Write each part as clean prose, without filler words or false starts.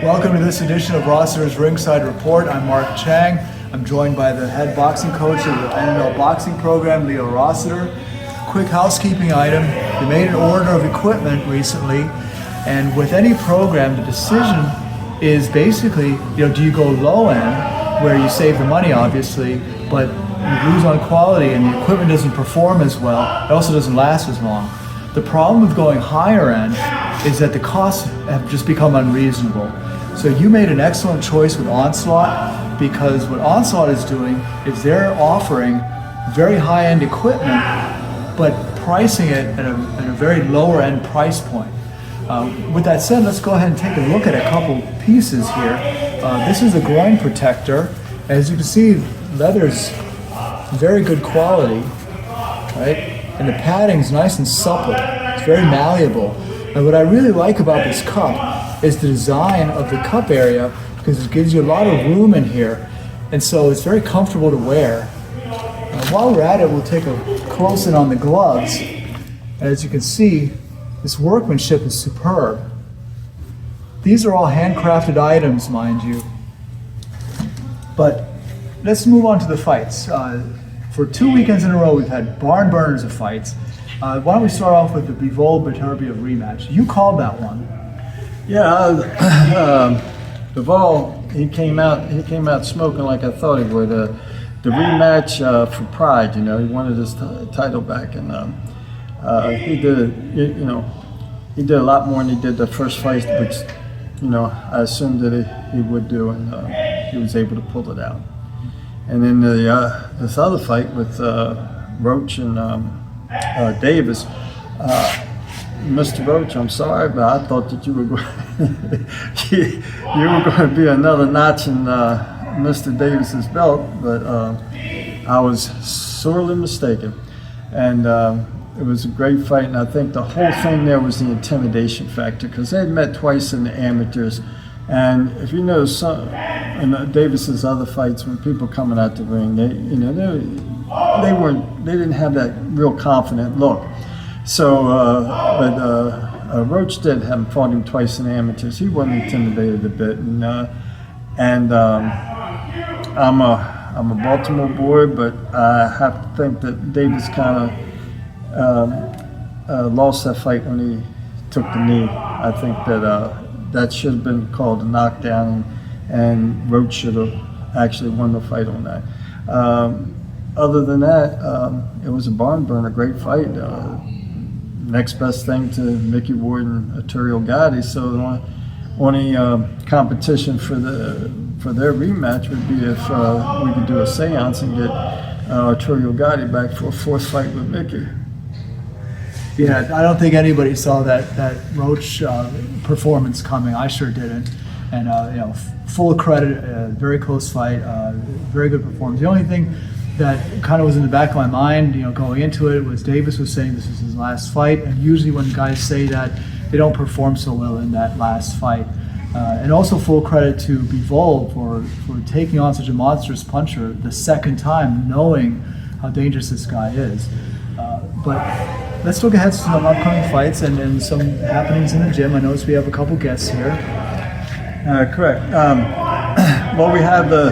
Welcome to this edition of Rossiter's Ringside Report. I'm Mark Chang. I'm joined by the head boxing coach of the NML boxing program, Leo Rossiter. Quick housekeeping item. You made an order of equipment recently, and with any program, the decision is basically, do you go low end, where you save the money obviously, but you lose on quality and the equipment doesn't perform as well, it also doesn't last as long. The problem with going higher end is that the costs have just become unreasonable. So you made an excellent choice with Onslaught, because what Onslaught is doing is they're offering very high-end equipment, but pricing it at a very lower end price point. With that said, let's go ahead and take a look at a couple pieces here. This is a groin protector. As you can see, leather's very good quality, right? And the padding's nice and supple. It's very malleable. And what I really like about this cup is the design of the cup area, because it gives you a lot of room in here, and so it's very comfortable to wear. While we're at it, we'll take a close in on the gloves. As you can see, this workmanship is superb. These are all handcrafted items, mind you. But let's move on to the fights. For 2 weekends in a row, we've had barn burners of fights. Why don't we start off with the Bivol Beterbiev rematch? You called that one. Yeah, Bivol, he came out smoking like I thought he would. The rematch for pride, he wanted his title back, and he did, he did a lot more than he did the first fight, which, I assumed that he would do, and he was able to pull it out. And then this other fight with Roach and Davis. Mr. Roach, I'm sorry, but I thought that you were going to be another notch in Mr. Davis's belt, but I was sorely mistaken. And it was a great fight, and I think the whole thing there was the intimidation factor, because they had met twice in the amateurs. And if you know in Davis's other fights, when people coming out the ring, they didn't have that real confident look. So, but Roach did have fought him twice in the amateurs. He wasn't intimidated a bit, and I'm a Baltimore boy, but I have to think that Davis kind of lost that fight when he took the knee. I think that should have been called a knockdown, and Roach should have actually won the fight on that. Other than that, it was a barn burner, great fight. Next best thing to Mickey Ward and Arturo Gatti. So the only competition for their rematch would be if we could do a seance and get Arturo Gatti back for a fourth fight with Mickey. Yeah, I don't think anybody saw that Roach performance coming. I sure didn't. And full of credit, very close fight, very good performance. The only thing that kind of was in the back of my mind, going into it, was Davis was saying this is his last fight, and usually when guys say that, they don't perform so well in that last fight. And also full credit to Bivol for taking on such a monstrous puncher the second time, knowing how dangerous this guy is. But let's look ahead to some upcoming fights and some happenings in the gym. I noticed we have a couple guests here. Correct. Well, we have the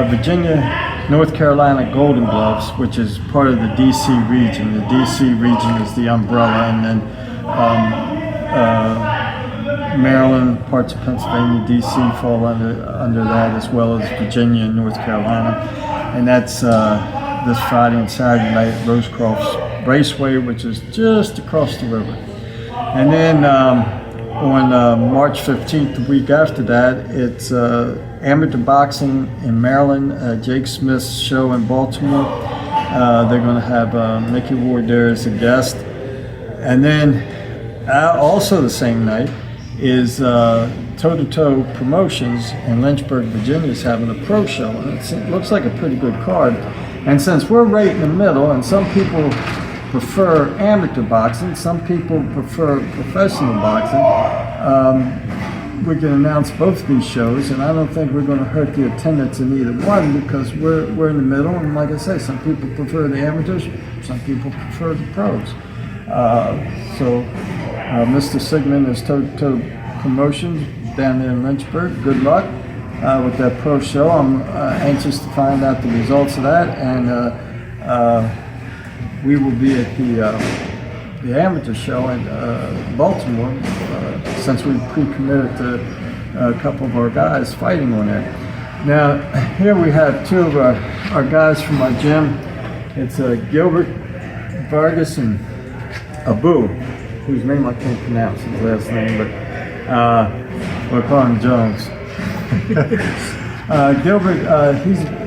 Virginia North Carolina Golden Gloves, which is part of the DC region. The DC region is the umbrella, and then Maryland, parts of Pennsylvania, DC fall under that, as well as Virginia and North Carolina. And that's this Friday and Saturday night at Rosecroft Raceway, which is just across the river. And then on March 15th, the week after that, it's amateur boxing in Maryland, Jake Smith's show in Baltimore. They're going to have Mickey Ward there as a guest. And then also the same night is Toe to Toe Promotions in Lynchburg, Virginia is having a pro show. And it looks like a pretty good card. And since we're right in the middle, and some people prefer amateur boxing, some people prefer professional boxing, we can announce both these shows, and I don't think we're going to hurt the attendance in either one, because we're in the middle, and like I say, some people prefer the amateurs, some people prefer the pros. So Mr. Sigmund is Toe promotion down there in Lynchburg. Good luck with that pro show. I'm anxious to find out the results of that, and we will be at the amateur show in Baltimore since we pre-committed to a couple of our guys fighting on there. Now, here we have two of our guys from our gym. It's Gilbert Vargas and Abu, whose name I can't pronounce his last name, but we'll call him Jones. Gilbert,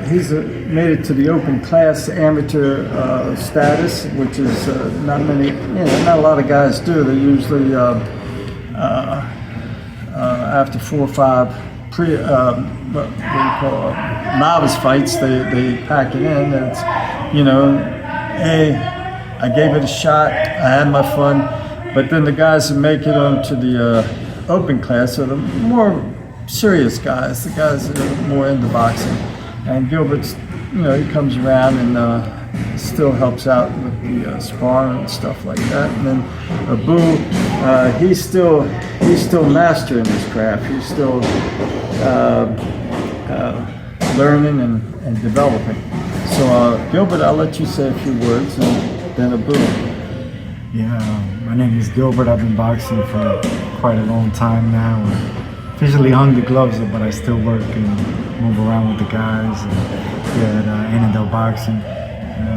he's made it to the open class amateur status, which is not a lot of guys do. They usually after 4 or 5 novice fights, they pack it in. It's, hey, I gave it a shot, I had my fun, but then the guys that make it onto the open class are the more serious guys, the guys that are more into boxing. And Gilbert's, he comes around and still helps out with the sparring and stuff like that. And then Abu, he's still mastering his craft. He's still learning and developing. So Gilbert, I'll let you say a few words, and then Abu. Yeah, my name is Gilbert. I've been boxing for quite a long time now. Officially hung the gloves up, but I still work and move around with the guys here at Annandale Boxing.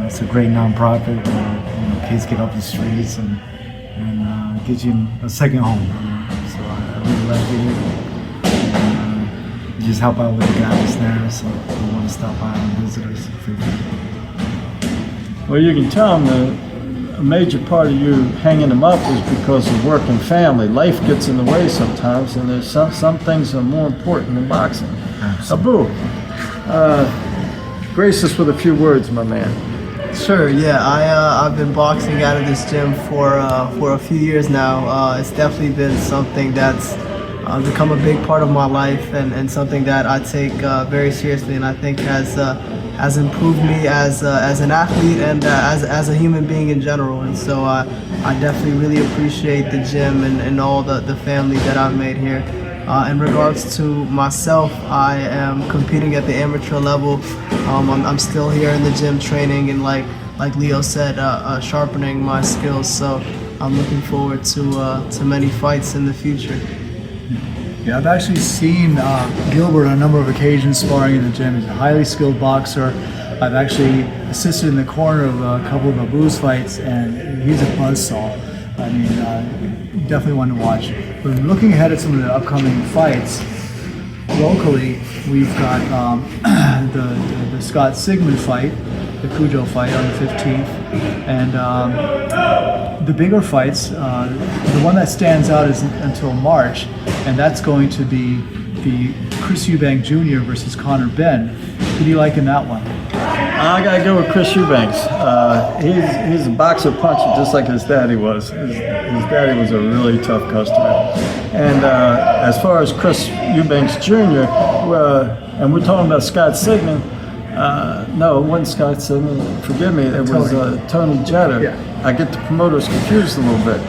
It's a great non-profit where kids get off the streets and gives you a second home. So I really like it. Just help out with the guys now, so if you want to stop by and visit us, feel free. Well, you can tell them a major part of you hanging them up is because of work and family. Life gets in the way sometimes, and there's some things that are more important than boxing. Abu, grace us with a few words, my man. Sure. Yeah, I've been boxing out of this gym for a few years now. It's definitely been something that's become a big part of my life, and something that I take very seriously, and I think has improved me as an athlete and as a human being in general. And so I definitely really appreciate the gym and all the family that I've made here. In regards to myself, I am competing at the amateur level. I'm still here in the gym training and like Leo said, sharpening my skills. So I'm looking forward to many fights in the future. Yeah, I've actually seen Gilbert on a number of occasions sparring in the gym. He's a highly skilled boxer. I've actually assisted in the corner of a couple of Abu's fights, and he's a buzzsaw. I mean, definitely one to watch. But looking ahead at some of the upcoming fights, locally, we've got the Scott Sigmund fight, the Cujo fight on the 15th, and the bigger fights, the one that stands out is until March, and that's going to be the Chris Eubank Jr. versus Connor Benn. Who do you like in that one? I gotta go with Chris Eubanks. He's a boxer puncher just like his daddy was. His daddy was a really tough customer. And as far as Chris Eubanks Jr., and we're talking about Scott Sigmund, no, it wasn't Scott Sigmund, forgive me, it was Tony Jeter. Yeah. I get the promoters confused a little bit.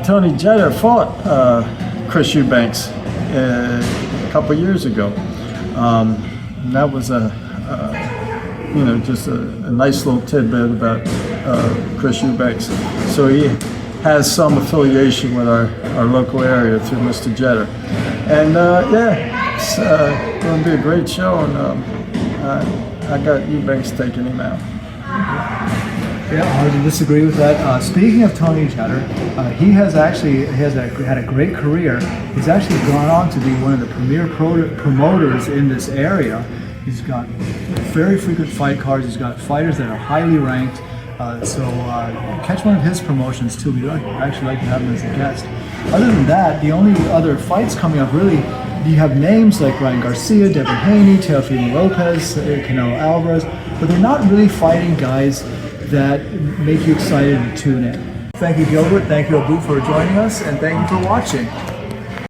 Tony Jeter fought Chris Eubanks a couple years ago. And that was just a nice little tidbit about Chris Eubanks. So he has some affiliation with our local area through Mr. Jeter. And it's going to be a great show, and I got Eubanks taking him out. Yeah, hard to disagree with that. Speaking of Tony Jeter, he has had a great career. He's actually gone on to be one of the premier promoters in this area. He's got very frequent fight cards. He's got fighters that are highly ranked. So catch one of his promotions too. We'd actually like to have him as a guest. Other than that, the only other fights coming up really, you have names like Ryan Garcia, Devin Haney, Teofimo Lopez, Canelo Alvarez, but they're not really fighting guys that make you excited to tune in. Thank you, Gilbert. Thank you, Abu, for joining us, and thank you for watching.